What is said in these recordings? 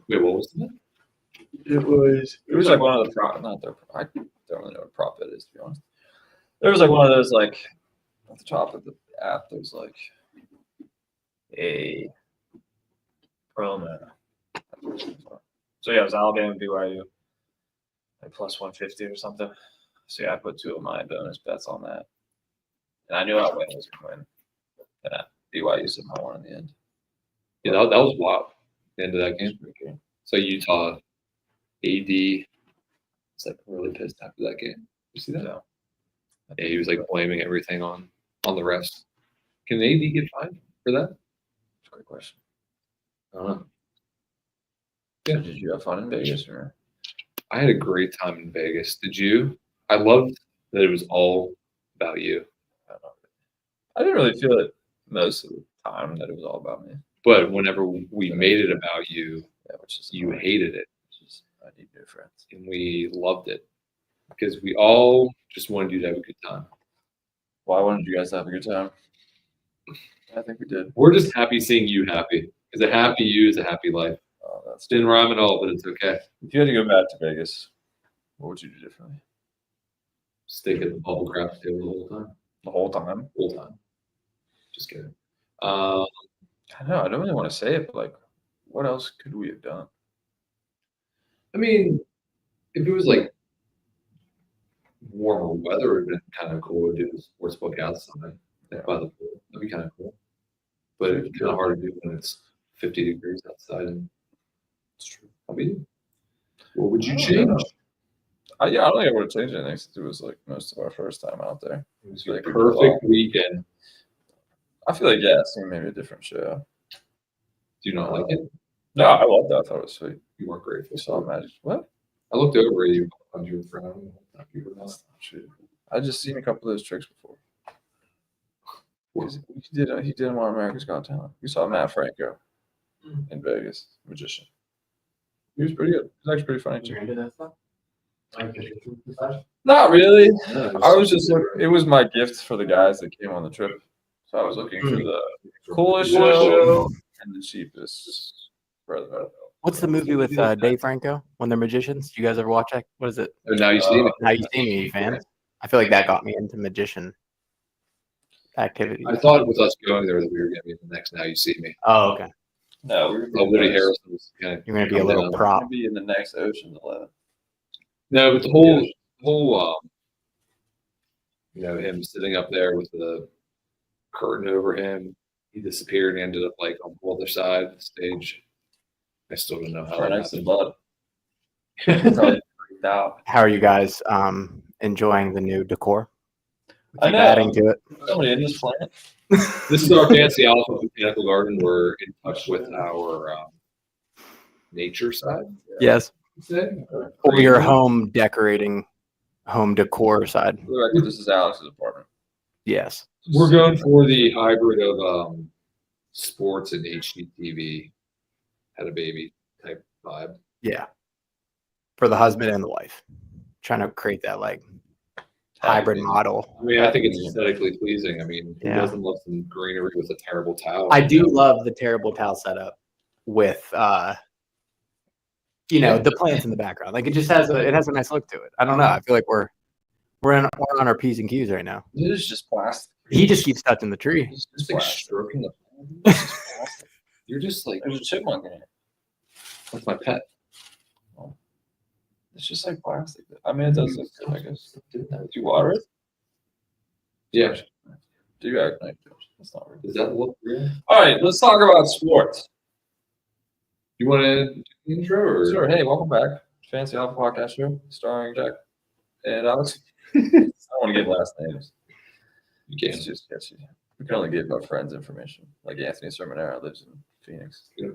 Wait, what was that? It was like one of the prop. Not the. I don't really know what prop it is, to be honest. There was like one of those like at the top of the app. There's like a promo. So yeah, it was Alabama BYU, like plus 150 or something. So yeah, I put 2 of my bonus bets on that, and I knew Alabama was going to win. And BYU somehow won in the end. Yeah, that was wild. The end of that game. So Utah, AD, was like really pissed after that game. You see that? No. Yeah, he was like blaming everything on the refs. Can AD get fined for that? That's a great question. I don't know. Yeah. Did you have fun in Vegas or? I had a great time in Vegas. Did you? I loved that it was all about you. I didn't really feel it most of the time that it was all about me. But whenever we made it about you, Yeah, which is you hated it. Which is I need new friends. And we loved it because we all just wanted you to have a good time. Why wanted you guys to have a good time? I think we did. We're just happy seeing you happy because a happy you is a happy life. Oh, that's Didn't rhyme at all, but it's okay. If you had to go back to Vegas, what would you do differently? Stick at the bubble craft table the whole time. The whole time? Whole time. Just kidding. I know. I don't really want to say it, but like, what else could we have done? I mean, if it was like warmer weather, it would have been kind of cool to do the sports book outside by the pool. That'd be kind of cool. But it's kind of hard to do when it's 50 degrees outside. And It's true. I mean, what would you I don't change? know. I don't think I would have changed anything since it was like most of our first time out there. It was your perfect weekend. I feel like, yeah, seeing maybe a different show. Do you not like it? No, I loved that. I thought it was sweet. You weren't grateful. We saw Magic. What? I looked over at you on your front. That's not true. I just seen a couple of those tricks before. He did them on America's Got Talent. We saw Matt Franco in Vegas, magician. He was pretty good. He was actually pretty funny too. You're into that stuff? Not really. Yeah, I was just looking. It was my gift for the guys that came on the trip. So I was looking for the coolest show and the cheapest. What's the movie with Dave Franco when they're magicians? You guys ever watch that? What is it? Now you see me. Now You See Me, fans. I feel like that got me into magician activities. I thought with us going there that we were going to be in the next Now You See Me. Oh, okay. No, we were Woody Harrelson was kind of. You're gonna be a little prop. going to be in the next Ocean's 11. No, but the whole him sitting up there with the curtain over him, he disappeared and ended up like on the other side of the stage. I still don't know how that Next to happened. Bud. Probably freaked out. How are you guys enjoying the new decor? I Keep know. adding to it. Somebody in this planet. This is our fancy Alpha Botanical Garden. We're in touch with our nature side. Yes. Say. Or your home decorating, home decor side. For the record, this is Alex's apartment. Yes. We're going for the hybrid of sports and HGTV, had a baby type vibe. Yeah. For the husband and the wife. Trying to create that like hybrid model. I mean, I think it's aesthetically pleasing. I mean, who Yeah. doesn't love some greenery with a terrible towel? I do love the terrible towel setup with the plants in the background. Like it just has a nice look to it. I don't know. I feel like we're on our P's and Q's right now. It is just plastic. He just keeps touching the tree. It's Just just like plastic. stroking the plant. You're just like, There's a chipmunk in it. that's my pet. It's just like plastic. I mean, it does look good, I guess. Do you water it? Yeah. Do you act like that's not real? Does that look real? All right, let's talk about sports. You want to do the intro or? Sure. Hey, welcome back. Fancy Alpha Podcast Show, starring Jack and Alex. I don't want to give last names. You It's can't. just sketchy. We can only give our friends information. Like Anthony Sermonera lives in Phoenix. Yeah.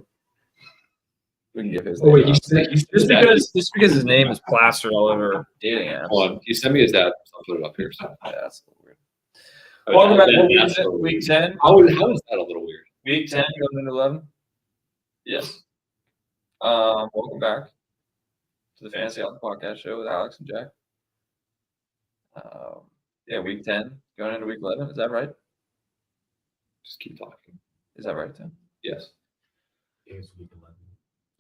We can give his Oh, name. wait, you out. said Just because his name is plastered all over dating apps. Hold on. You send me his address. I'll put it up here. So. Yeah, that's a little weird. Welcome back to That's week 10. How is that a little weird? Week 10 going into 11. Yes. Welcome back to the Fantasy Alpha Podcast Show with Alex and Jack. Yeah, week 10 going into week 11. Is that right? Just keep talking. Is that right, Tim? Yes. It's week 11.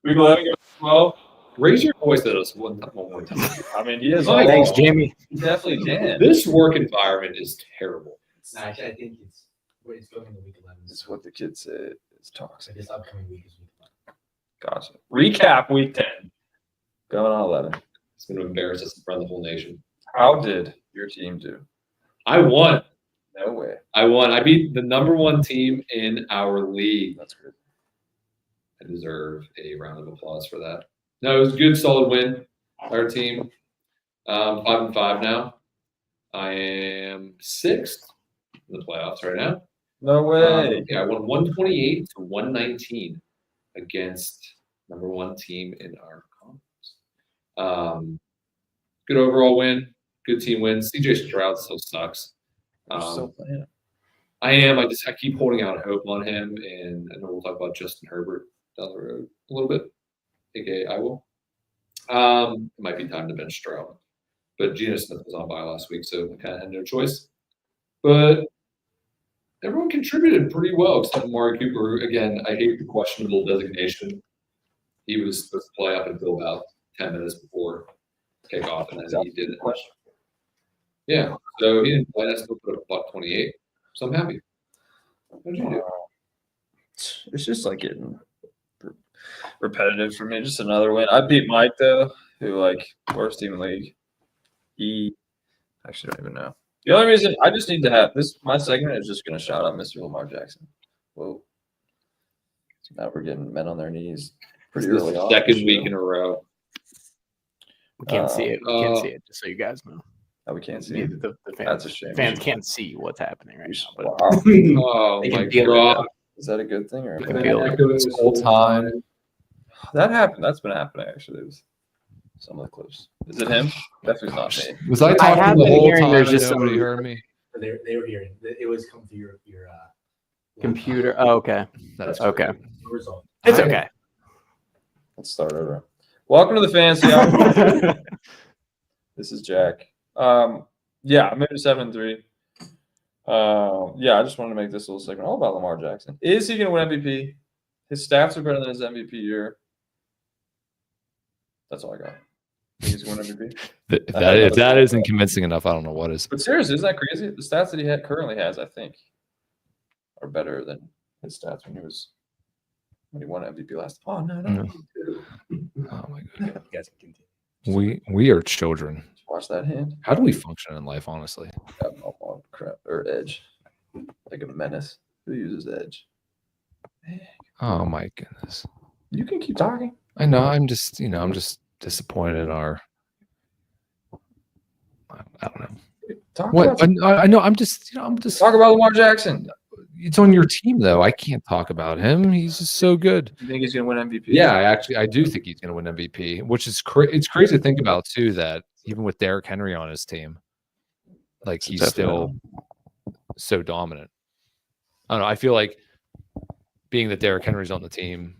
Week 11 goes 12. Raise your voice at us one more time. I mean, he is. Mike, Thanks, Jamie. He definitely can. This work environment is terrible. Actually, I think it's going into week 11. It's what the kids say. It's toxic. So this upcoming week is week 11. Gotcha. Recap week 10. Going on 11. It's going to embarrass us in front of the whole nation. How did your team do? I won. No way. I won. I beat the number 1 team in our league. That's good. I deserve a round of applause for that. No, it was a good, solid win. Our team, 5-5 now. I am 6th in the playoffs right now. No way. Yeah, I won 128 to 119 against number 1 team in our conference. Good overall win. Good team win. CJ Stroud still sucks. Still playing. I am. I keep holding out hope on him, and I know we'll talk about Justin Herbert down the road a little bit. AKA I will. It might be time to bench Stroud. But Geno Smith was on bye last week, so I kind of had no choice. But everyone contributed pretty well, except Amari Cooper. Again, I hate the questionable designation. He was supposed to play up until about 10 minutes before kickoff, and then he didn't. Yeah, so he didn't play. I still put up about 28. So I'm happy. What did you do? It's just like getting repetitive for me. Just another win. I beat Mike though, who like worst team in the league. He actually don't even know. The only reason I just need to have this, my segment is just going to shout out Mr. Lamar Jackson. Whoa. So now we're getting men on their knees pretty It's early the on. second week in a row. We can't see it. We can't see it, just so you guys know. Oh, we can't see Yeah, it. the That's fans, a shame. fans can't see what's happening right now. But Wow. Oh They can my feel it god! now. Is that a good thing or a You bad can thing? feel it. This whole time. That happened. That's been happening actually. It was some of the clips. Is it him? Definitely not me. Was I I talking have the been whole hearing time there's and just nobody some- heard me? They were hearing. It was come through your computer. Oh, okay. That's Okay. result. It's I- okay. Let's start over. Welcome to the Fantasy Hour. This is Jack. Yeah, I made it 7-3. Yeah, I just wanted to make this little segment all about Lamar Jackson. Is he going to win MVP? His stats are better than his MVP year. That's all I got. Think he's going to win MVP? If that isn't convincing enough, I don't know what is. But seriously, isn't that crazy? The stats that he currently has, I think, are better than his stats when he won MVP last. Oh no! Oh my god, You guys can continue. we are children. Watch that hand. How do we function in life, honestly? Oh, crap. Or edge. Like a menace. Who uses edge? Oh my goodness. You can keep talking. I know. I'm just disappointed in our. I don't know. Talk What? about, I know. I'm just. talk about Lamar Jackson. It's on your team though. I can't talk about him. He's just so good. You think he's going to win MVP? Yeah, I do think he's going to win MVP, which is it's crazy to think about too. That even with Derrick Henry on his team, like he's still so dominant. I don't know. I feel like being that Derrick Henry's on the team,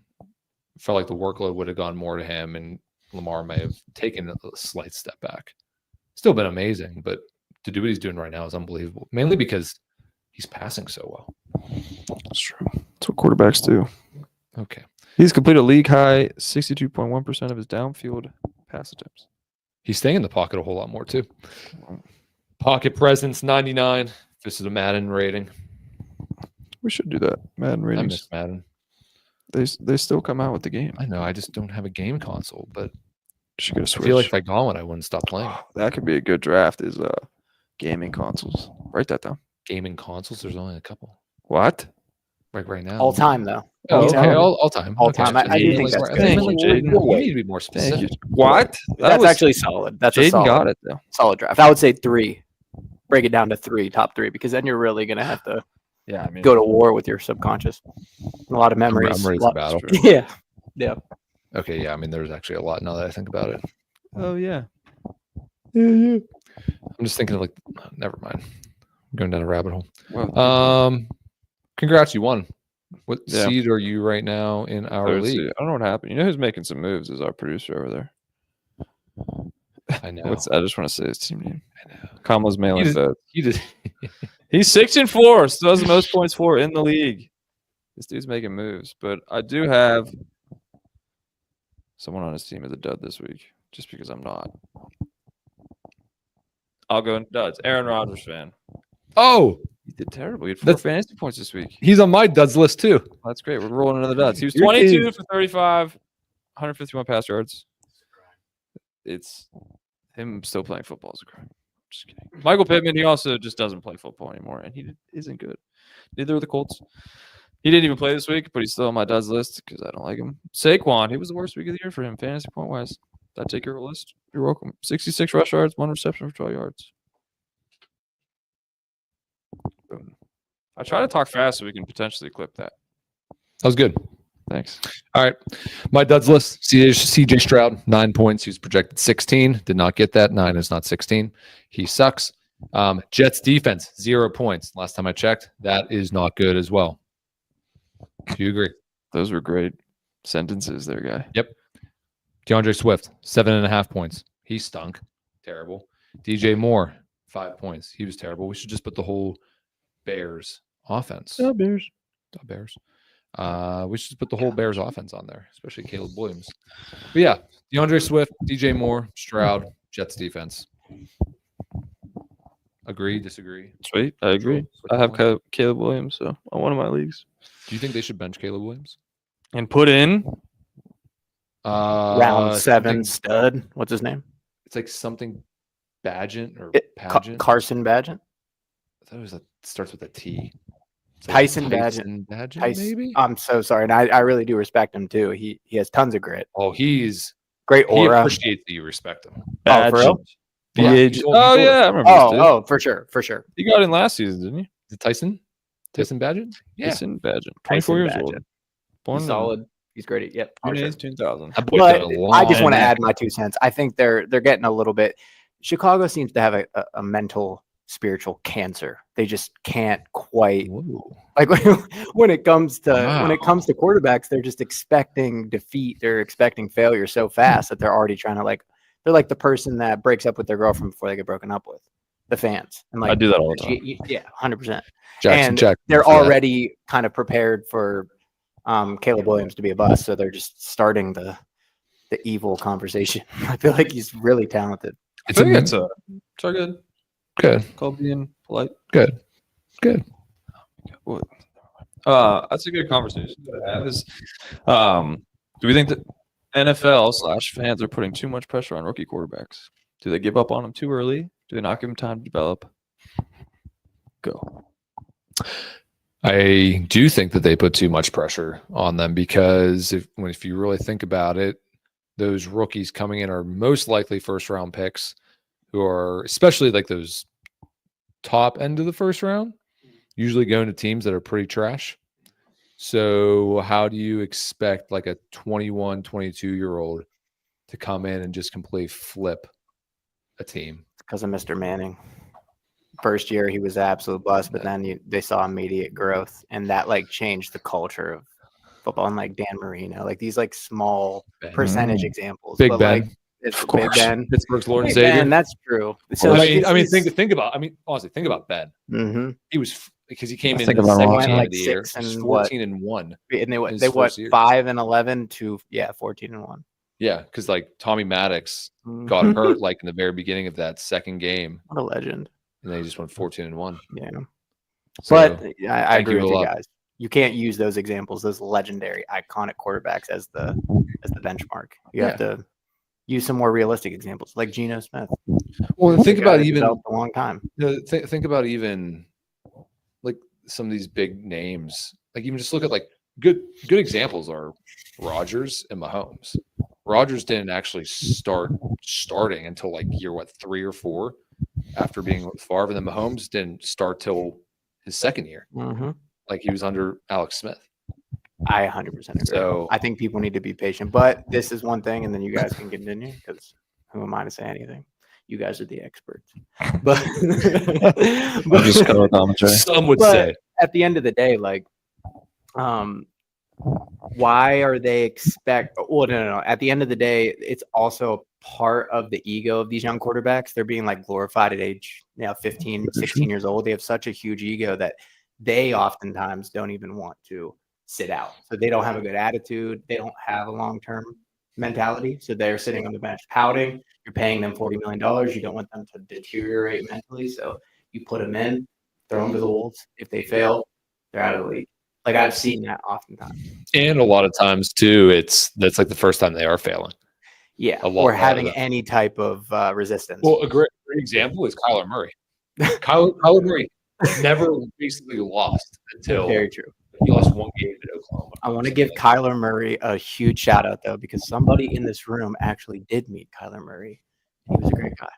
felt like the workload would have gone more to him, and Lamar may have taken a slight step back. Still been amazing, but to do what he's doing right now is unbelievable. Mainly because he's passing so well. That's true. That's what quarterbacks do. Okay. He's completed a league high 62.1% of his downfield pass attempts. He's staying in the pocket a whole lot more too. Pocket presence 99. This is a Madden rating. We should do that. Madden I ratings. miss Madden. They still come out with the game. I know. I just don't have a game console, but Should get a I Switch. feel like if I got one, I wouldn't stop playing. That could be a good draft. Is gaming consoles. Write that down. Gaming consoles, there's only a couple. What? Right now. All time though. Oh, All okay, time. all time. All Okay. time. I do think that's good. Thank you, Jaden. You need to be more Thank specific. you. What? That's actually solid. That's a Jaden solid, got it though. solid draft. I would say 3. Break it down to 3, top 3, because then you're really gonna have to Yeah, I mean, go to war with your subconscious. A lot of memories. I'm ready a for lot- battle. Yeah. Yeah. Okay, yeah. I mean, there's actually a lot now that I think about it. oh yeah. I'm just thinking of like, never mind. I'm going down a rabbit hole. Well, Congrats, you won. What Yeah. seed are you right now in our third league? seed. I don't know what happened. You know who's making some moves is our producer over there. I know. I just want to say his team name. I know. Kamala's mailing just- vote. You just He's 6-4. Still has the most points for in the league. This dude's making moves, but I do have someone on his team is a dud this week, just because I'm not. I'll go in duds. Aaron Rodgers fan. Oh, He did terrible. He had 4 That's- fantasy points this week. he's on my duds list too. That's great. We're rolling another duds. He was Your 22 team- for 35, 151 pass yards. It's him still playing football is a crime. Just kidding. Michael Pittman, he also just doesn't play football anymore, and he isn't good. Neither are the Colts. He didn't even play this week, but he's still on my duds list because I don't like him. Saquon, he was the worst week of the year for him, fantasy point wise. Did I take your list? You're welcome. 66 rush yards, 1 reception for 12 yards. Boom. I try to talk fast so we can potentially clip that. That was good. Thanks. All right. My duds list, CJ Stroud, 9 points. He was projected 16. Did not get that. 9 is not 16. He sucks. Jets defense, 0 points. Last time I checked, that is not good as well. Do you agree? Those were great sentences there, guy. DeAndre Swift, 7.5 points. He stunk. Terrible. DJ Moore, 5 points. He was terrible. We should just put the whole Bears offense. Bears. Bears. We should just put the whole Bears offense on there, especially Caleb Williams. But yeah, DeAndre Swift, DJ Moore, Stroud, Jets defense. Agree, disagree? Sweet. I agree. Sure. I have Caleb Williams, so on one of my leagues. Do you think they should bench Caleb Williams? And put in Round 7 something- stud. What's his name? It's like something Badgent or Carson Badgent. I thought it was starts with a T. It's Tyson Tyson Badgent, Tyson- maybe? I'm so sorry, and I really do respect him too. He has tons of grit, Oh, great he aura. appreciates that you respect him. Oh, for real? Yeah, BH. he's old- Oh he's older. yeah, I remember. this dude. Oh, for sure. He got in last season, didn't he? Is it Tyson? Tyson Badgent? Yeah. Tyson Badgett, Tyson 24 years Badgett. old. Born He's solid. He's great. Yep. for sure. 2000. That boy But got a I just long want to neck. add my 2 cents. I think they're getting a little bit. Chicago seems to have a mental, spiritual cancer. They just can't quite Whoa. like when it comes to Wow. quarterbacks. They're just expecting defeat. They're expecting failure so fast that they're already trying to they're like the person that breaks up with their girlfriend before they get broken up with. The fans and I do that all the time. yeah, 100%. Jackson And Jack. they're for that. already kind of prepared for Caleb Williams to be a bust, so they're just starting the evil conversation. I feel like he's really talented. I It's think a it's a good. good. Called being polite. Good. What? That's a good conversation to have. Do we think that NFL/fans are putting too much pressure on rookie quarterbacks? Do they give up on them too early? Do they not give them time to develop? Go. I do think that they put too much pressure on them because if you really think about it, those rookies coming in are most likely first round picks who are especially like those top end of the first round, usually going to teams that are pretty trash. So how do you expect like a 21, 22-year-old to come in and just completely flip a team? Because of Mr. Manning. First year he was an absolute bust, but then they saw immediate growth, and that changed the culture of football. And Dan Marino, these small Ben. percentage examples. Big but, Ben. It's Of Big course. Ben. Pittsburgh's Lord and Big Savior. Ben, that's true. So honestly, think about Ben. Mhm. He was because he came I in think the about it all second the game time. of the year. 6 He was and what? 14-1. And His they first year. 5-11 to 14-1. Yeah, because Tommy Maddox Mhm. got hurt in the very beginning of that second game, What a legend. and they just went 14-1. Yeah. So, But I thank agree you with a you lot. guys. You can't use those examples, those legendary, iconic quarterbacks as the benchmark. You have to use some more realistic examples, like Geno Smith. well, think The guy about that even developed a long time. think about even some of these big names. Even just look at good examples are Rodgers and Mahomes. Rodgers didn't actually starting until year 3 or 4 after being with Favre, and then Mahomes didn't start till his second year. Mm-hmm. He was under Alex Smith. I 100% agree. So- I think people need to be patient, but this is one thing, and then you guys can continue because who am I to say anything? You guys are the experts. But, I'll just go with commentary. Some would But- say. at the end of the day, why are they expect? Well, no. At the end of the day, it's also part of the ego of these young quarterbacks. They're being glorified at age 15, 16 years old. They have such a huge ego that they oftentimes don't even want to sit out. So they don't have a good attitude. They don't have a long-term mentality. So they're sitting on the bench pouting. You're paying them $40 million. You don't want them to deteriorate mentally. So you put them in, throw them to the wolves. If they fail, they're out of the league. Like I've seen that oftentimes. And a lot of times too, that's like the first time they are failing. Yeah. A lot Or of having that. any type of resistance. Well, a great example is Kyler Murray. Kyler Murray never basically lost until Very true. he lost one game at Oklahoma. I want to give Kyler Murray a huge shout out though, because somebody in this room actually did meet Kyler Murray. He was a great guy.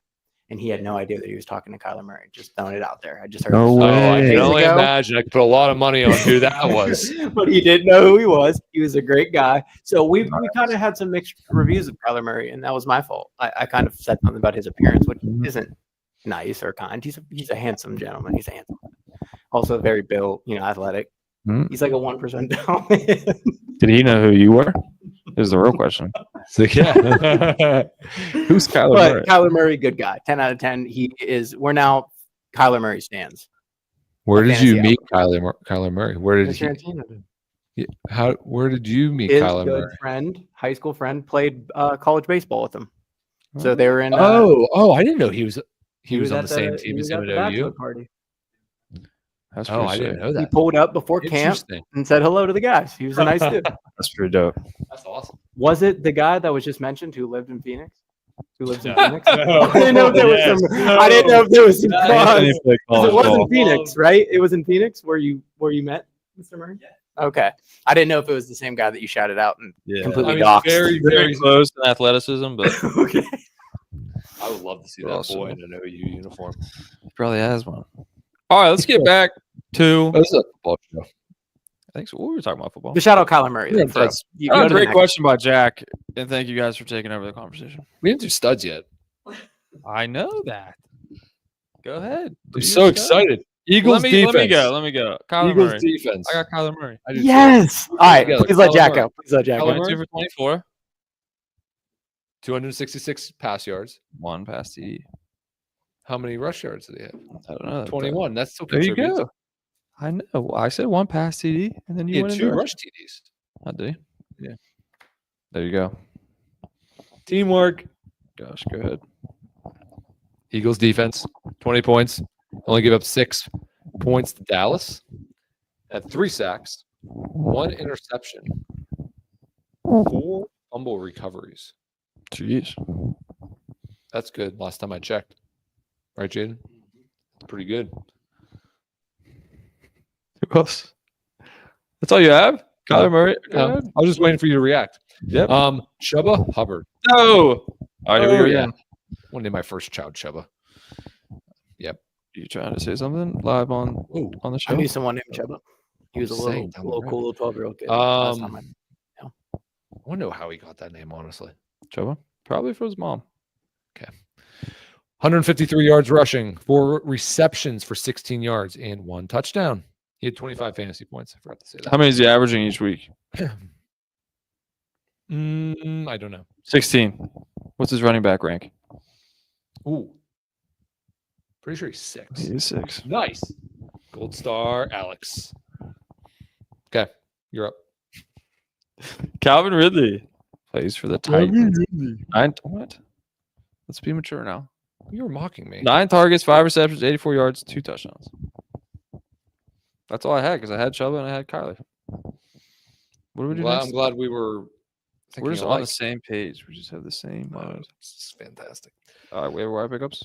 And he had no idea that he was talking to Kyler Murray. Just throwing it out there. I just heard No it. Oh, I way. can only Days ago. imagine. I could put a lot of money on who that was. But he didn't know who he was. He was a great guy. So we kind of had some mixed reviews of Kyler Murray, and that was my fault. I kind of said something about his appearance, which isn't nice or kind. He's a handsome gentleman. He's a handsome man. Also very built, athletic. Hmm. He's like a 1% down. Did he know who you were? Is the real question. So, yeah. Who's Kyler But Murray? Kyler Murray, good guy. 10 out of 10. We're now Kyler Murray stands. Where did you Fantasy meet Kyler Murray? Where did he? Tarantino did. Where did you meet His Kyler good Murray? friend, high school friend, played college baseball with him. So they were in. I didn't know he was on at the same team he as was him at at the bachelor OU. party. That's Oh, pretty I didn't sick. know He that. pulled up before camp Interesting. and said hello to the guys. He was a nice dude. That's pretty dope. That's awesome. Was it the guy that was just mentioned who lived in Phoenix? Who lives in No. Phoenix? I didn't know if there was some. I didn't know if there was some cause. It was in Phoenix, right? It was in Phoenix where you met Mr. Murray. Yeah. Okay, I didn't know if it was the same guy that you shouted out and Yeah. completely I mean, doxed. very, Very very. close in athleticism, but Okay. I would love to see that Awesome. boy in an OU uniform. he probably has one. All right, let's get back to. This is a football show. I think so. What were we talking about football? The shout out Kyler Murray. Yeah, then, for that's- us. You Oh, go to the great next. question by Jack, and thank you guys for taking over the conversation. We didn't do studs yet. I know that. Go ahead. I'm so excited. Eagles Let defense. me go. Kyler Eagles Murray. defense. I got Kyler Murray. I do too. Yes. All right. Together. Please let Kyler Jack Murray. go. Please let Jack Kyler go. Murray. 22 for 24. 266 pass yards. One pass TD. How many rush yards did he have? I don't know. 21. That's still There you contributes. go. I know. I said one pass TD, and then He you had went 2 into rush TDs. I did. Yeah. There you go. Teamwork. Gosh, go ahead. Eagles defense, 20 points. Only give up 6 points to Dallas. Had 3 sacks, 1 interception, 4 fumble recoveries. Jeez. That's good. Last time I checked. Right, Jaden? Pretty good. Who else? That's all you have? Kyler Murray? Go I ahead. was just waiting for you to react. Yep. Chubba Hubbard. No. All right, here we go Oh, yeah. again. I want to name my first child Chubba. You trying to say something live on Ooh. the I show? knew someone named Chubba. He was a I'm little, saying down the road. cool 12-year-old kid. last time I want to know how he got that name, honestly. Chubba? Probably for his mom. 153 yards rushing, 4 receptions for 16 yards, and 1 touchdown. He had 25 fantasy points. I forgot to say that. How many is he averaging each week? I don't know. 16. What's his running back rank? Ooh. Pretty sure he's 6. He is 6. Nice. Gold star, Alex. Okay, you're up. Calvin Ridley plays for the Titans. What? Let's be mature now. You were mocking me. 9 targets, 5 receptions, 84 yards, 2 touchdowns. That's all I had because I had Chubba and I had Kyler. What do we do I'm next? glad we were We're thinking just on the alike. same page. We just have the same. This is fantastic. All right, waiver wire pickups.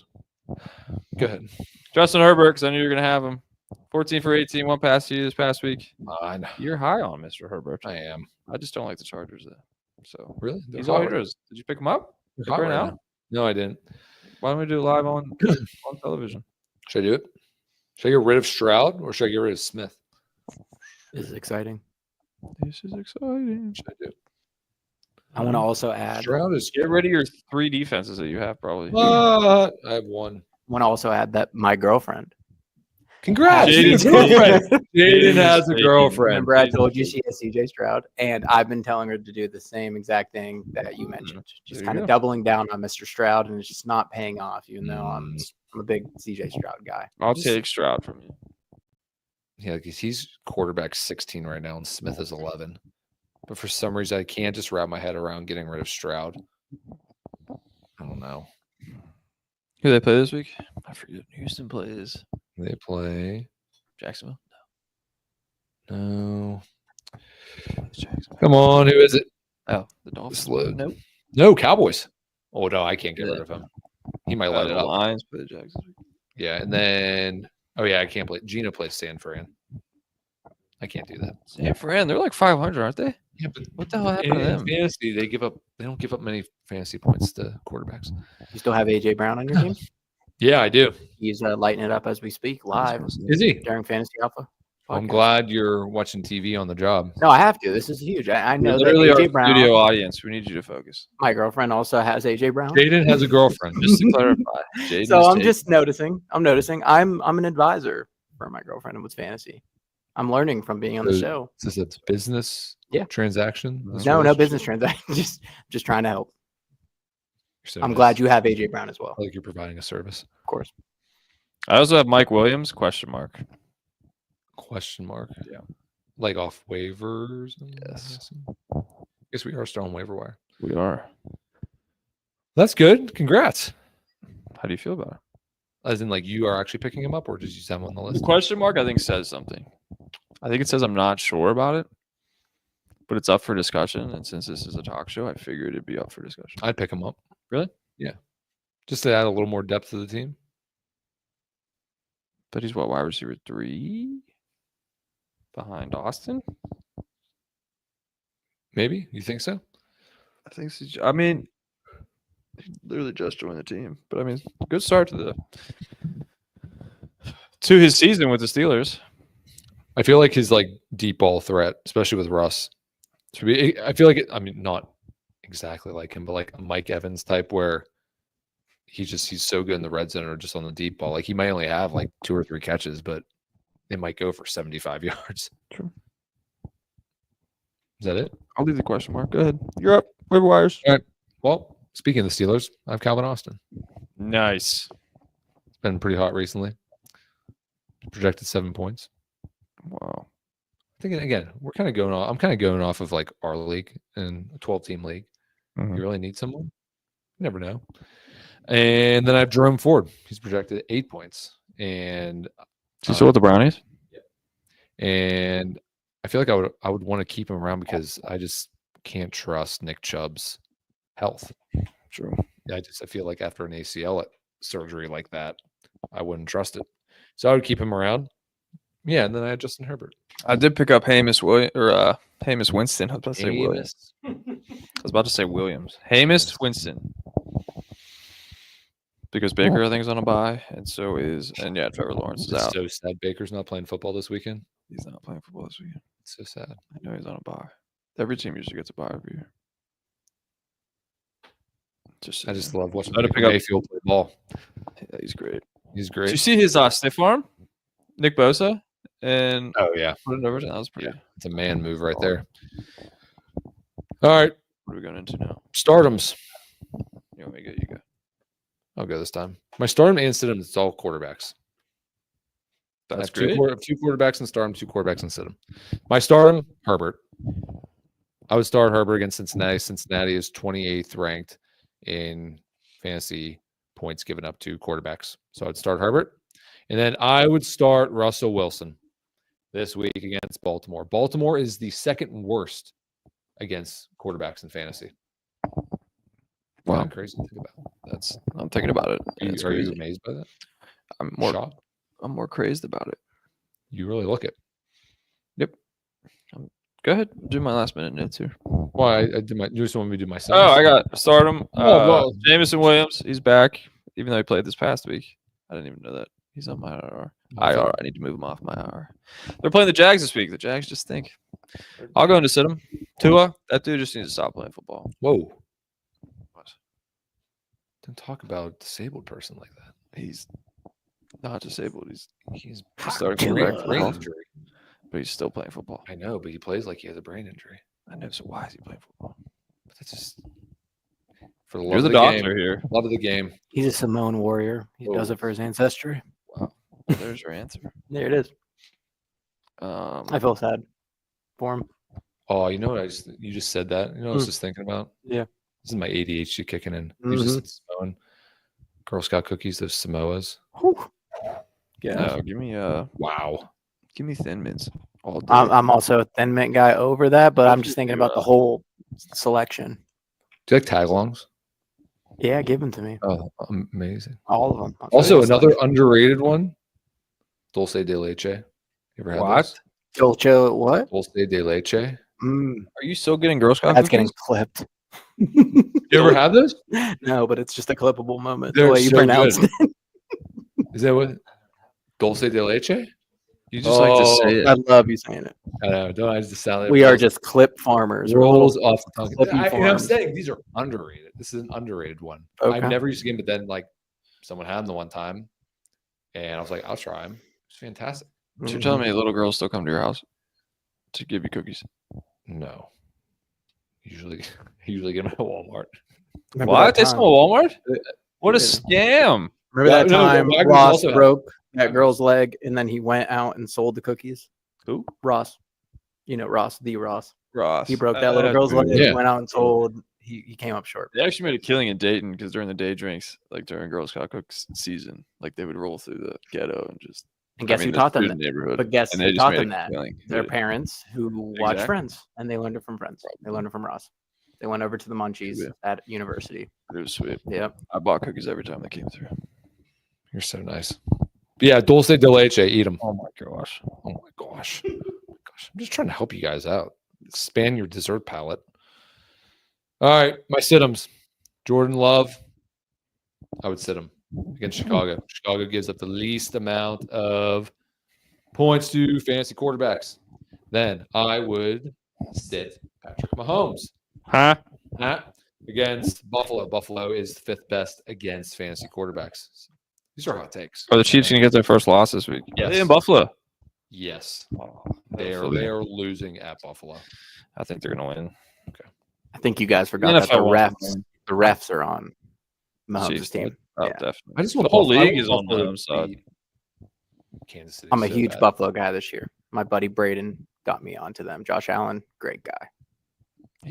Go ahead. Justin Herbert, because I knew you were going to have him. 14 for 18, 1 pass to you this past week. I You're high on Mr. Herbert. I am. I just don't like the Chargers, though. So Really? They're he's hot all right- yours. Did you pick him up? they're Like hot right right now? now. No, I didn't. Why don't we do it live on television? Should I do it? Should I get rid of Stroud or should I get rid of Smith? This is exciting. This is exciting. Should I do it? I want to also add. Stroud is. Get rid of your 3 defenses that you have, probably. I have 1. Want to also add that my girlfriend. Congrats. Jaden's girlfriend. Jaden has a Jaden. girlfriend. Remember, I told you she has CJ Stroud, and I've been telling her to do the same exact thing that you mentioned. Just There you kind of go. doubling down on Mr. Stroud, and it's just not paying off. Even though I'm Mm. a big CJ Stroud guy. I'll take Stroud from you. Yeah, because he's quarterback 16 right now, and Smith is 11. but for some reason I can't just wrap my head around getting rid of Stroud. I don't know. Who they play this week? I forget. Houston plays They play. Jacksonville. No. Plays Jacksonville. Come on, who is it? Oh, the Dolphins. load. Nope. No, Cowboys. Oh no, I can't get Yeah. rid of him. He might light The it up. Lions play the Jags this week. Yeah, and then I can't play. Gino plays San Fran. I can't do that. San Fran, they're like 500, aren't they? Yeah, but What the hell happened to in them? fantasy, they don't give up many fantasy points to quarterbacks. You still have AJ Brown on your team? Yeah, I do. He's lighting it up as we speak live Is he? during Fantasy Alpha. I'm podcast. glad you're watching TV on the job. No, I have to. This is huge. I You're know that literally our AJ Brown. studio audience. We need you to focus. My girlfriend also has AJ Brown. Jaden has a girlfriend. Just to clarify, Jaden's So I'm take- just noticing. I'm an advisor for my girlfriend with fantasy. I'm learning from being on the So- show. Is this a business Yeah. transaction? This No relationship? business transaction. Just trying to help. So I'm nice. glad you have AJ Brown as well. I like you're providing a service. Of course. I also have Mike Williams, question mark. Question mark. Yeah. Like off waivers. Yes. I guess we are still on waiver wire. We are. That's good. Congrats. How do you feel about it? As in, like, you are actually picking him up, or did you just have him on the The list? question mark, I think, says something. I think it says I'm not sure about it, but it's up for discussion. And since this is a talk show, I figured it'd be up for discussion. I'd pick him up. Really? Yeah. Just to add a little more depth to the team. But he's what, wide receiver 3 behind Austin? Maybe you think so? I think so. I mean, he literally just joined the team, but I mean, good start to his season with the Steelers. I feel like his like deep ball threat, especially with Russ. I feel like I mean, not exactly like him, but like a Mike Evans type, where he's so good in the red zone or just on the deep ball. Like he might only have like 2 or 3 catches, but they might go for 75 yards. True. Is that it? I'll leave the question mark. Go ahead. You're up. Waiver wires. Well, speaking of the Steelers, I have Calvin Austin. Nice. It's been pretty hot recently. Projected 7 points. Wow. I think again, we're kind of going off. I'm kind of going off of like our league and a 12-team league. Mhm. You really need someone. You never know. And then I have Jerome Ford. He's projected 8 points, and Is he still with the Brownies? and I feel like I would want to keep him around because I just can't trust Nick Chubb's health. True. I feel like after an ACL surgery like that, I wouldn't trust it. So I would keep him around. Yeah, and then I had Justin Herbert. I did pick up Jameis Winston. I was about to say Williams. I was about to say Williams. Jameis Winston. Because Baker, I think, is on a bye, and Trevor Lawrence is It's out. so sad Baker's not playing football this weekend. He's not playing football this weekend. It's so sad. I know he's on a bye. Every team usually gets a bye every year. I just love watching Try to Baker pick up- Mayfield play ball. Yeah, he's great. He's Did great. you see his stiff arm? Nick Bosa? And Oh yeah, put it over. That was pretty. it's a man move right there. All right, What are we going into now? stardoms. You want me to go? You go. I'll go this time. My stardom and sit 'em, it's all quarterbacks. I That's have two, great. 2 quarterbacks and stardom, 2 quarterbacks and sit 'em. My stardom, Herbert. I would start Herbert against Cincinnati. Cincinnati is 28th ranked in fantasy points given up to quarterbacks. So I would start Herbert. And then I would start Russell Wilson this week against Baltimore. Baltimore is the second worst against quarterbacks in fantasy. Wow. Wow. Crazy to think about. I'm thinking about it. and it's Are you crazy. amazed by that? I'm Shocked? more crazed about it. You really look it. Go ahead. Do my last minute notes here. Why? I did my. You just want me to do my. Oh, I got stardom. well- Jameson Williams. He's back, even though he played this past week. I didn't even know that. He's on my IR. IR. I need to move him off my IR. They're playing the Jags this week. The Jags just stink. I'll go into sit him. Tua, that dude just needs to stop playing football. Whoa! What? Don't talk about a disabled person like that. He's not disabled. He's starting Tua. quarterback for brain golf, injury. but he's still playing football. I know, but he plays like he has a brain injury. I know. So why is he playing football? But that's just for the love You're of the the doctor game. here. Love of the game. He's a Samoan warrior. He does Whoa. it for his ancestry. Well, there's your answer. There it is. Um, I feel sad for him. Oh, you know what? You just said that. You know what I was Hmm. just thinking about? Yeah. This is my ADHD kicking in. You just said Samoan Girl Scout cookies, those Samoas. Whew. Yeah. No, give Wow. me Thin Mints all day. I'm also a Thin Mint guy over that, but I'm Both just of thinking you, about the whole selection. Do you like tagalongs? Yeah, give them to me. Oh, amazing. All of them. Also, another underrated one, Dulce de leche. You ever had What? those? Dolce, what? Dulce de leche. Are you still getting Girl Scout That's cookies? getting clipped. You ever have those? No, but it's just a clippable moment. They're the way you so pronounced good. it. Is that what? Dulce de leche? You just like to say I it. love you saying it. I know. Don't I just sound like We are just clip farmers. We're little rolls off the tongue. clippy And I'm farms. saying these are underrated. This is an underrated one. Okay. I've never used the game, but then like someone had them the one time, and I was like, I'll try them. It's fantastic. So you're telling me little girls still come to your house to give you cookies? No, usually get them at Walmart. Remember What? that They time? sell Walmart? What a Yeah. scam! Remember that No, time Wagner's Ross also had- broke that girl's leg and then he went out and sold the cookies? Who? Ross. You know Ross, the Ross. Ross. He broke that little girl's leg. Yeah. Went out and sold. He came up short. They actually made a killing in Dayton because during the day drinks, like during Girl Scout Cooks season, like they would roll through the ghetto and just. And guess who the taught them student that? neighborhood. But guess And who they just taught made them a that? killing. Their Yeah. parents who watched Exactly. Friends, and they learned it from Friends. They learned it from Ross. They went over to the Munchies Yeah. at university. It was sweet. Yep. I bought cookies every time they came through. You're so nice. But yeah, Dulce de leche. Eat them. Oh my gosh. Oh my gosh. I'm just trying to help you guys out. Expand your dessert palette. All right, my sit-ems. Jordan Love. I would sit him against Chicago. Chicago gives up the least amount of points to fantasy quarterbacks. Then I would sit Patrick Mahomes. Huh? Against Buffalo. Buffalo is the fifth best against fantasy quarterbacks. These are hot takes. Are the Chiefs going to get their first loss this week? Yes. They in Buffalo. Yes. Oh, They are losing at Buffalo. I think they're going to win. I think you guys forgot that the NFL wants them. refs are on Mahomes' Chiefs. team. Oh, Yeah. definitely. I just The want whole Buffalo- I league want is on Buffalo Mahomes' to side. beat Kansas City. I'm a so huge bad. Buffalo guy this year. My buddy Braden got me onto them. Josh Allen, great guy.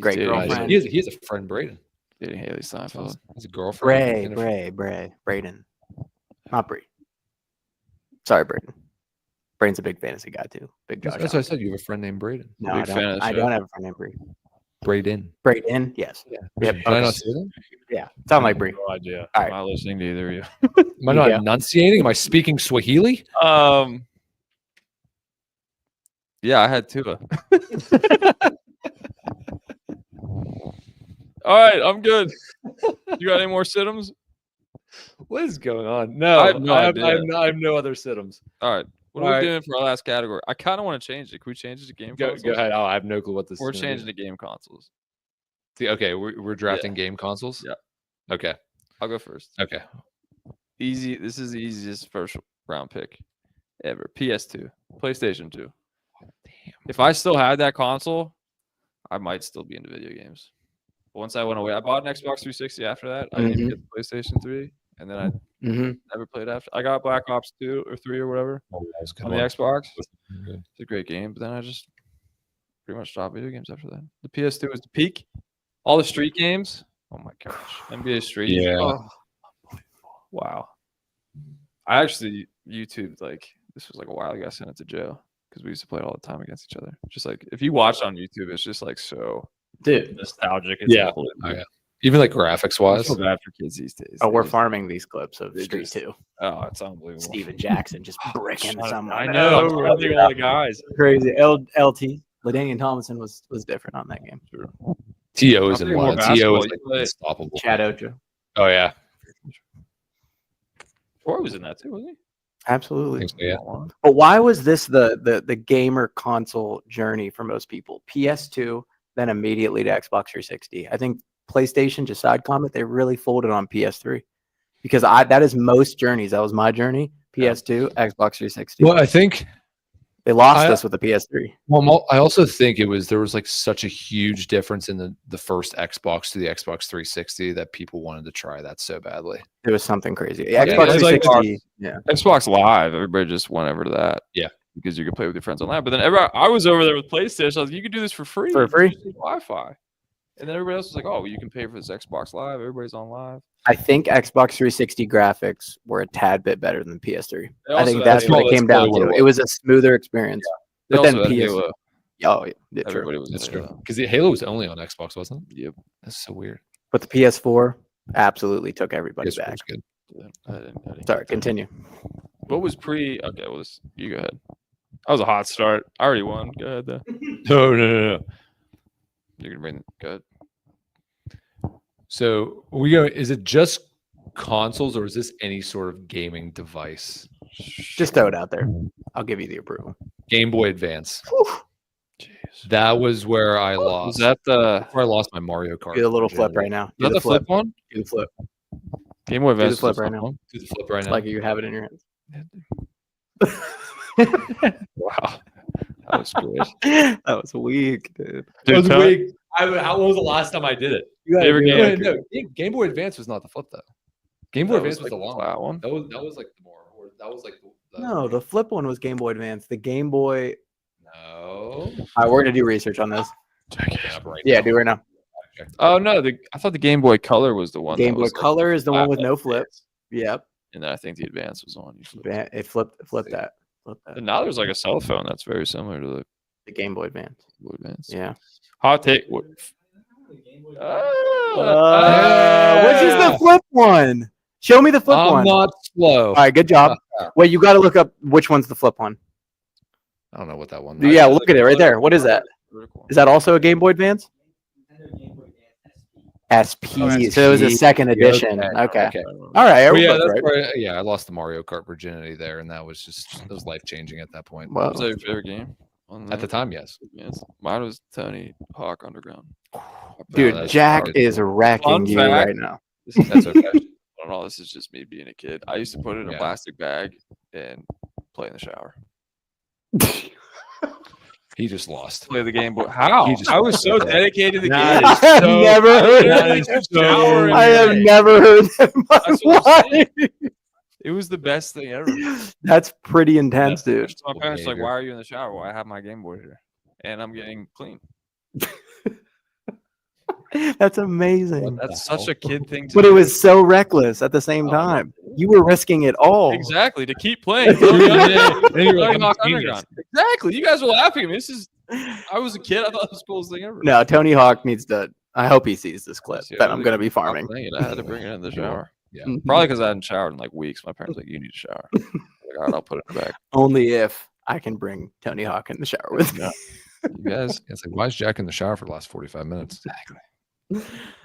Great dating- girlfriend. He has a friend, Braden. Dating Haley Steinfeld. He's a girlfriend. Braden. Not Bree. Sorry, Braden. Braden's a big fantasy guy too. Big Josh. That's what I Allen. said. You have a friend named Braden. No, Big I fan of don't. the I show. don't have a friend named Bree. Braden. Braden, yes. Yeah. Yep. Did I Okay. not say that? Yeah. Sound like Bree. No idea. All I'm right. not listening to either of you. Am I not Yeah. enunciating? Am I speaking Swahili? Yeah, I had Tua. All right, I'm good. You got any more sit-ems? What is going on? No, I have no idea. I have no other sit-ems. All right. What are All we right. doing for our last category? I kind of want to change it. Can we change it to game Go consoles? ahead. Oh, I have no clue what this We're is. gonna be. changing to game consoles. Okay, we're drafting game consoles. Yeah. Okay. I'll go first. Okay. Easy. This is the easiest first round pick ever. PS2, PlayStation 2. Damn. If I still had that console, I might still be into video games. But once I went away, I bought an Xbox 360 after that. I didn't even get the PlayStation 3, and then I Mm-hmm. never played after. I got Black Ops 2 or 3 or whatever Oh, that was a good on the one. Xbox. Good. It's a great game, but then I just pretty much stopped video games after that. The PS2 was the peak. All the street games. Oh my gosh. NBA Street. Yeah. Oh, wow. I actually YouTubed this was like a while ago. I sent it to Joe because we used to play it all the time against each other. Just like if you watch on YouTube, it's just like so Dude. nostalgic. It's Yeah. unbelievable. Oh, yeah. Even like graphics I wise. feel bad for kids these days. Oh, They we're just- farming these clips of they Street just- 2. Oh, it's unbelievable. Steven Jackson just bricking someone. I know. I think all the guys. Crazy. LT. LaDainian Tomlinson was different on that game. T.O. is I'm in thinking more one. T.O. is basketball. like You play- unstoppable. Chad Ocho. Oh yeah. Troy was in that too, wasn't he? I Absolutely. think so, yeah. But why was this the gamer console journey for most people? PS2, then immediately to Xbox 360. I think PlayStation, just side comment, they really folded on PS3 because that is most journeys. That was my journey. PS2, Xbox 360. Well, I think They lost I- us with the PS3. Well, I also think there was like such a huge difference in the first Xbox to the Xbox 360 that people wanted to try that so badly. It was something crazy. Yeah, Xbox it's like 360. Yeah. Xbox Live. Everybody just went over to that. because you could play with your friends online. But then I was over there with PlayStation. I was like, you could do this for free. For You free? just need Wi-Fi. And then everybody else was like, oh, well, you can pay for this Xbox Live. Everybody's on live. I think Xbox 360 graphics were a tad bit better than PS3. They I also think had that's Halo. what it came That's down probably to. what It was a smoother experience. They But then also had PS Halo. Oh, yeah, true. Everybody was That's in true. Halo. Because the Halo was only on Xbox, wasn't it? Yep. That's so weird. But the PS4 absolutely took everybody PS4 back. was good. Yeah, I didn't Sorry, get that. continue. What was pre? Okay, well, you go ahead. That was a hot start. I already won. Go ahead, though. No. You're gonna bring. Go ahead. So we go. Is it just consoles, or is this any sort of gaming device? Just throw it out there. I'll give you the approval. Game Boy Advance. Jeez. That was where I lost. Was that the? where I lost my Mario Kart? Do the little flip virginity. right now. Is Do that the the flip one? Do the flip. Game Boy the Advance. flip was the right flip now. one? Do the flip right now. Like you have it in your hands. Wow, that was great. That was weak, dude. It was Tony- weak. How was the last time I did it? You Favorite do game? it. No, Game Boy Advance was not the flip though. Game Boy That Advance was was the like long the flat one. one? That was like the more. Or that was like the No, the flip one was Game Boy Advance. The Game Boy. no. All right, we're gonna do research on this. Right Yeah, now. do it right now. Oh no, I thought the Game Boy Color was the one. Game that Boy was, like, Color is the one with flat no flip. Yep. and then I think the Advance was the one you flipped. It flipped that. Flip that. And now there's like a cell phone that's very similar to the The Game Boy Advance. Boy Advance. Yeah. Hot take. What? Which is the flip one? Show me the flip I'm one. not slow. All right, good job. Wait, you got to look up which one's the flip one. I don't know what that one. Yeah, look at it right there. What is that? Vertical. Is that also a Game Boy Advance? SP. So it was a second edition. Okay. Okay. All right. Well, yeah, everybody's that's right. where, I lost the Mario Kart virginity there, and that was life changing at that point. Well, Was that your favorite game? On At the time, yes. Advance? Mine was Tony Hawk Underground. dude, that's Jack hard. is wrecking Fun you fact. right now. That's okay. I don't know. This is just me being a kid. I used to put it in a Yeah. plastic bag and play in the shower. He just lost. Play the Game Boy. How? He just- I was so dedicated to the That game. is I have so- never heard that that. is so shower I have every day. never heard that in my That's what I'm life. It was the best thing ever. That's pretty intense, dude. So my parents were like, behavior. "Why are you in the shower?" Well, I have my Game Boy here, and I'm getting clean. That's amazing. That's such a kid thing to But do. it was so reckless at the same time. You were risking it all. Exactly to keep playing. Then you're like, Tony I'm Hawk a genius. Underground. Exactly. You guys were laughing at me. I was a kid. I thought it was the coolest thing ever. No, Tony Hawk needs to. I hope he sees this clip Yeah, that I'm really going to be good farming. thing, and I had to bring it in the shower. Yeah. Mhm. Probably because I hadn't showered in like weeks. My parents were like, "You need to shower." I'm like, all right, I'll put it in the bag. Only if I can bring Tony Hawk in the shower with me. Yeah. You guys, It's like, why is Jack in the shower for the last 45 minutes? I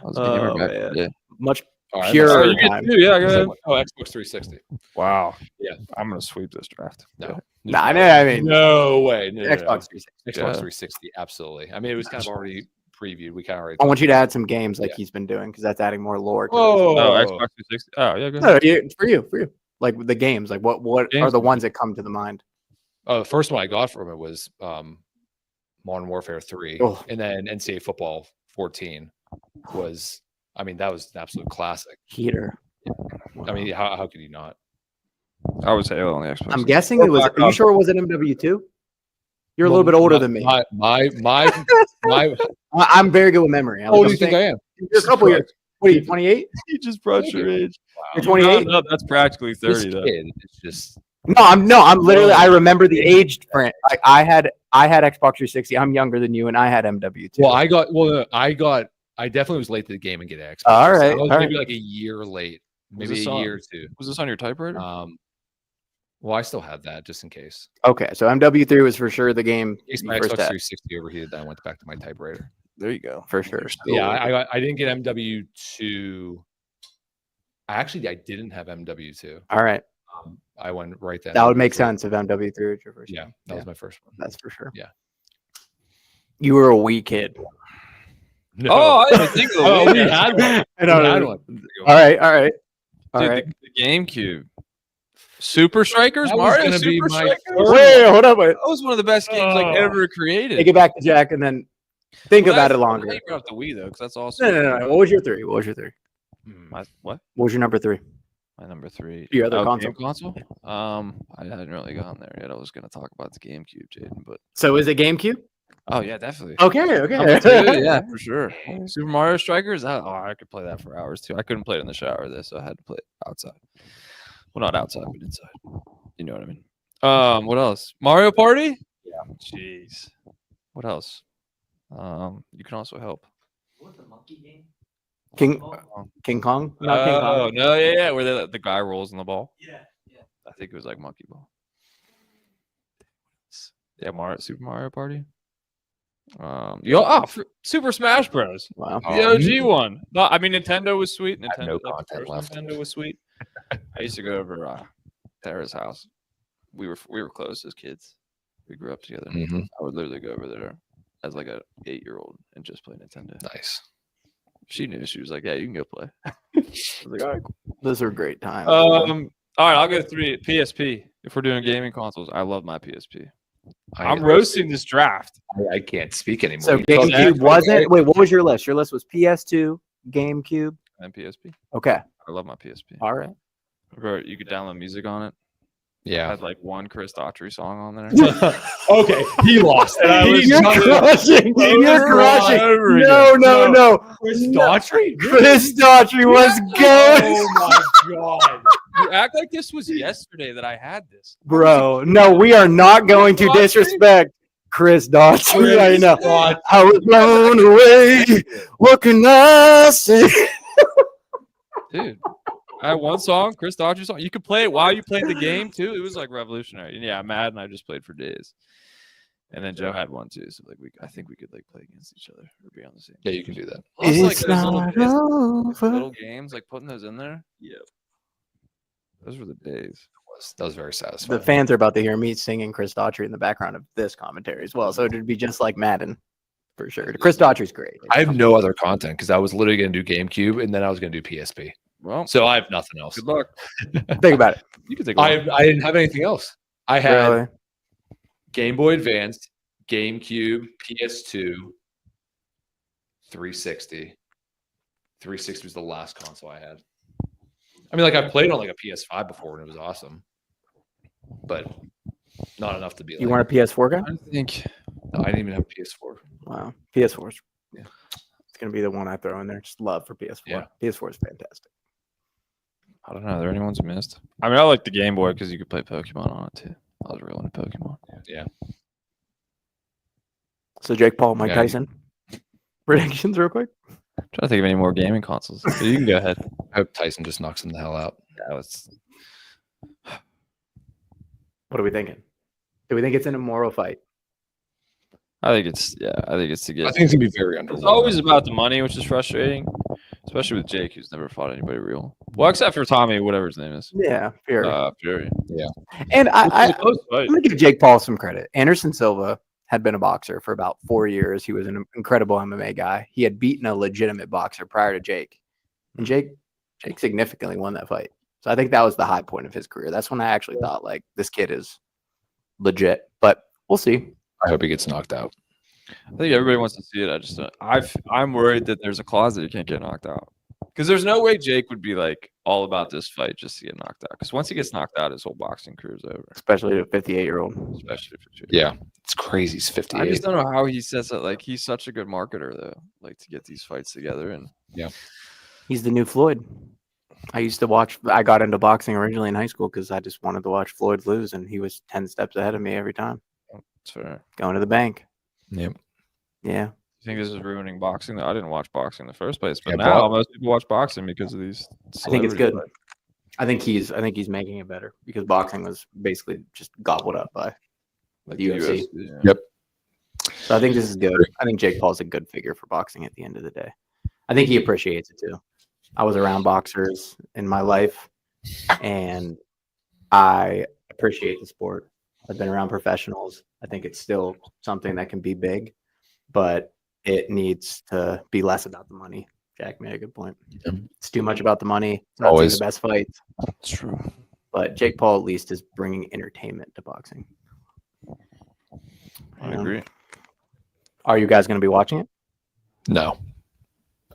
was a gamer Oh, back man. in the day. Much All right, Pure let's- Oh, you time. get two. Yeah, go ahead. Oh, Xbox 360. Wow. Yeah. I'm gonna sweep this draft. No. Nah, I mean, No way. No, no, no. Xbox 360. Xbox Yeah. 360, absolutely. I mean, it was kind of already previewed. We kind of already. I want you to add some games like Yeah. he's been doing because that's adding more lore. To Whoa. Oh, Xbox 360. Oh, yeah, go ahead. No, for you. Like the games, like what are Games? the ones that come to the mind? Oh, the first one I got from it was Modern Warfare 3, Oh. and then NCAA Football 14 was. I mean, that was an absolute classic. Heater. I mean, how could you not? I would say Halo on the Xbox. I'm guessing it was. Are you sure it was an MW2? You're a little bit older than me. My. I'm very good with memory. How old do you think I am? You're a couple years. What are you? 28? You just brought Thank your you. age. You're 28. No, that's practically This 30. Though. kid is just. No, I'm literally. I remember the age difference. Like I had Xbox 360. I'm younger than you, and I had MW2. Well, I definitely was late to the game and get an Xbox. All right, I was all maybe right. like a year late, maybe this a on- year or two. Was this on your typewriter? Well, I still had that just in case. Okay, so MW3 was for sure the game. In case you my first Xbox had. 360 overheated, then I went back to my typewriter. there you go. For sure. Yeah, I didn't get MW2. I didn't have MW2. All right, I went right then. that would make sense if MW3 was your first. Yeah, game. that was my first one. That's for sure. Yeah. You were a wee kid. No. Oh, I didn't think of the Oh, way we that- had one. I know. We had one. All right, all right, all Dude, right. the GameCube. Super Strikers? That was Mario gonna be Super my Strikers? first- Wait, hold up. Wait. That was one of the best games like Oh. ever created. Take it back to Jack, and then think Well, about that's- it longer. I think you brought up the Wii though, because that's also No. What was your three? What was your three? My, what? What was your number three? My number 3. Your other Game console? console? I hadn't really gone there yet. I was gonna talk about the GameCube, Jaden, but So is it GameCube? oh yeah, definitely. Okay, Number 2, okay. yeah, for sure. Super Mario Strikers. I could play that for hours too. I couldn't play it in the shower though, so I had to play it outside. Well, not outside, but inside. You know what I mean? What else? Mario Party? Yeah. Jeez. What else? You can also help. King Kong? Not King Oh Kong. no, yeah, where the guy rolls in the ball. Yeah. I think it was like Monkey Ball. Yeah, Super Mario Party. Super Smash Bros. Wow. The OG one. No, I mean Nintendo was sweet. have Nintendo, no like, the content first left. Nintendo was sweet. I used to go over Tara's house. We were close as kids. We grew up together. Mhm. I would literally go over there as like a 8-year-old and just play Nintendo. Nice. She knew. She was like, "Yeah, you can go play." I was like, "All right, cool." Those are great times. All right, I'll go 3. PSP. If we're doing gaming consoles, I love my PSP. I'm roasting this draft. I can't speak anymore. So You told me- GameCube wasn't. Wait, what was your list? Your list was PS2, GameCube. And PSP. Okay. I love my PSP. All right. Bro, you could download music on it. I Yeah. had like one Chris Daughtry song on there. Okay, he lost. And I was You're just- crushing. You're crushing. over No, again. no, no. Chris No. Daughtry? Chris Daughtry was good. Oh my god. You act like this was yesterday that I had this. Bro, no, we are not going to disrespect Chris Daughtry right now. I was blown away. What can I say? Dude. I had one song, Chris Daughtry song. You could play it while you played the game too. It was like revolutionary. And yeah, Madden I just played for days. And then Joe had one too. So like I think we could like play against each other or be on the same. Yeah, you can do that. Plus, like, It's those little not bits, over. little games, like putting those in there. Yeah. Those were the days. That was very The satisfying. fans are about to hear me singing Chris Daughtry in the background of this commentary as well. So it'd be just like Madden for sure. Chris Daughtry's great. I have no other content because I was literally going to do GameCube and then I was going to do PSP. Well, So I have nothing else. good luck. Think about it. You can take a look. I didn't have anything else. I had Really? Game Boy Advance, GameCube, PS2, 360. 360 was the last console I had. I mean, like I played on like a PS5 before and it was awesome, but not enough to be. You like, want a PS4 guy? I think No, I didn't even have a PS4. Wow. PS4's. Yeah. It's going to be the one I throw in there. Just love for PS4. Yeah. PS4 is fantastic. I don't know. Are there any ones I missed? I mean, I like the Game Boy because you could play Pokemon on it too. I was real into Pokemon. So Jake Paul, Mike Yeah. Tyson. Predictions real quick. I'm trying to think of any more gaming consoles. So you can go ahead. I hope Tyson just knocks him the hell out. Yeah, let's. What are we thinking? Do we think it's an immoral fight? I think it's to get. I think it's gonna be very It's underwhelming. always about the money, which is frustrating, especially with Jake, who's never fought anybody real. Well, except for Tommy, whatever his name is. Yeah, Fury. Fury. And Which is I a close fight. I'm gonna give Jake Paul some credit. Anderson Silva had been a boxer for about 4 years. He was an incredible MMA guy. He had beaten a legitimate boxer prior to Jake, and Jake significantly won that fight. So I think that was the high point of his career. That's when I actually thought like this kid is legit. But we'll see. I hope he gets knocked out. I think everybody wants to see it. I just don't. I'm worried that there's a clause that you can't get knocked out. Because there's no way Jake would be like all about this fight just to get knocked out. Because once he gets knocked out, his whole boxing career is over. Especially a 58-year-old. Especially for Jake. Yeah, it's crazy. He's I 58. just don't know how he sets it. Like he's such a good marketer though. Like to get these fights together and He's the new Floyd. I used to watch. I got into boxing originally in high school because I just wanted to watch Floyd lose, and he was 10 steps ahead of me every time. it's fair. Going to the bank. Yep. Yeah. I think this is ruining boxing. I didn't watch boxing in the first place, but Yeah, now most people watch boxing because of these. I think it's celebrity good. fights. I think he's making it better because boxing was basically just gobbled up by Like the UFC. yeah. Yep. So I think this is good. I think Jake Paul's a good figure for boxing at the end of the day. I think he appreciates it too. I was around boxers in my life and I appreciate the sport. I've been around professionals. I think it's still something that can be big, but it needs to be less about the money. Jack made a good point. Yep. It's too much about the money. It's not Always. the best fights. It's true. But Jake Paul at least is bringing entertainment to boxing. I Um, agree. Are you guys going to be watching it? No.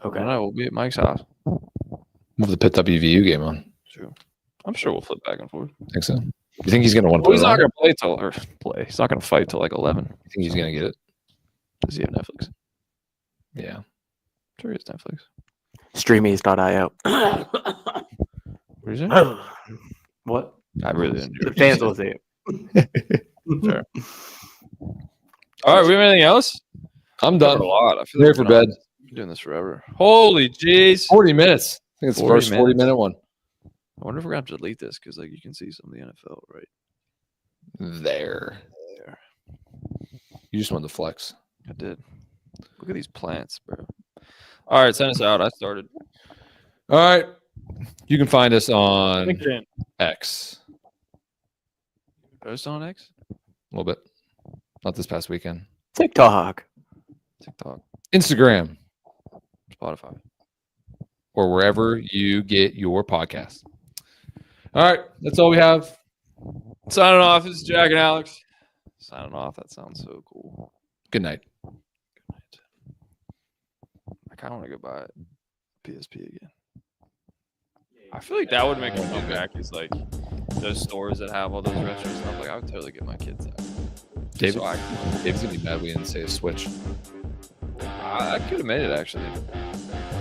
Okay. I don't know. We'll be at Mike's house. Move the Pit WVU game on. True. I'm sure we'll flip back and forth. Think so? You think he's gonna want to Well, put he's it not on? gonna play till or play. He's not gonna fight till like 11. You think he's gonna get it? Does he have Netflix? Yeah. Sure, he has Netflix. Streamies.io. What is it? What? I really didn't. The fans will see it. Fair. All right, we have anything else? I'm Covered done. a lot. I feel Ready like for we've been bed. doing this forever. Holy jeez! 40 minutes. I think it's the 40 first 40 minute one. I wonder if we're gonna have to delete this because like you can see some of the NFL right There. there. You just want the flex. I did. Look at these plants, bro. All right, send us out. I started. All right. You can find us on LinkedIn. X Post on X, a little bit. Not this past weekend. TikTok. TikTok, Instagram Spotify. or wherever you get your podcast. All right. That's all we have. Signing off. This is Jack and Alex. Signing off. That sounds so cool. Good night. Good night. I kind of want to go buy PSP again. I feel like that would make a comeback. Is like those stores that have all those retro stuff. Like I would totally get my kids that. David, So I David's going to be mad we didn't say a Switch. could have made it actually.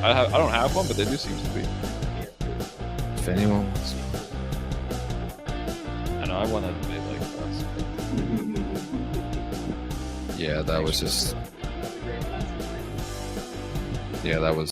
I don't have one, but they do seem to be. If anyone wants to. I know I want that to be like us. Yeah, that was just. Yeah, that was